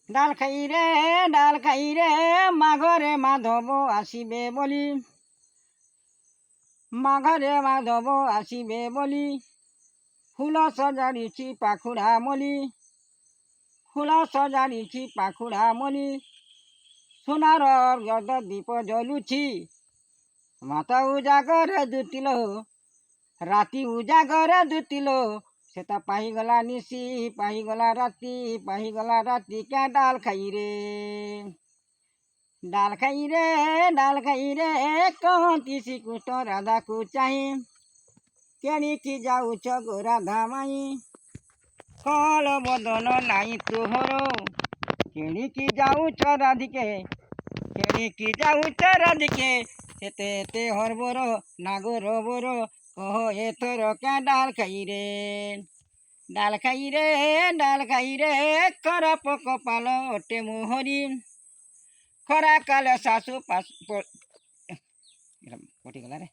ডাল খাই রে মাঘরে মাধব আসিবে বলি, মাঘরে মাধব আসিবে বলি, ফুল সজাড়িছি পাখুড়া মলি, ফুল সজাড়িছি পাখুড়া মলি, সোনার গদ দীপ জ্বলুছি, মাতা উজাগরে দুতিল, রাতি উজাগরে দুতিল, সেটা পাইগলা নিশি পাইগলা রাতি কে ডাল খাই রে, ডাল খাই রে কহନ୍ତି ଶ୍ରୀକୃଷ୍ଣ ରାଧାକୁ ଚାହିଁ, କେଣିକି ଯାଉଛ ଗୋ ରାଧା ମାଇଁ, କଳ ବଦନ ନାଇଁ ତୋହର, କେଣିକି ଯାଉଛ ରାଧିକେ, କେଣିକି ଯାଉଛ ରାଧିକେ, ଏତେ ଏତେ ହର୍ବର ନାଗର ବର, କହ ଏଥର କେ ডাল ଖାଇ রে, ডাল ଖାଇ রে ଖରାପ କପାଳ ଅଟେ ମୋହରି, ଖରା କାଲ ଶାଶୁ କଟିଗଲା ରେ।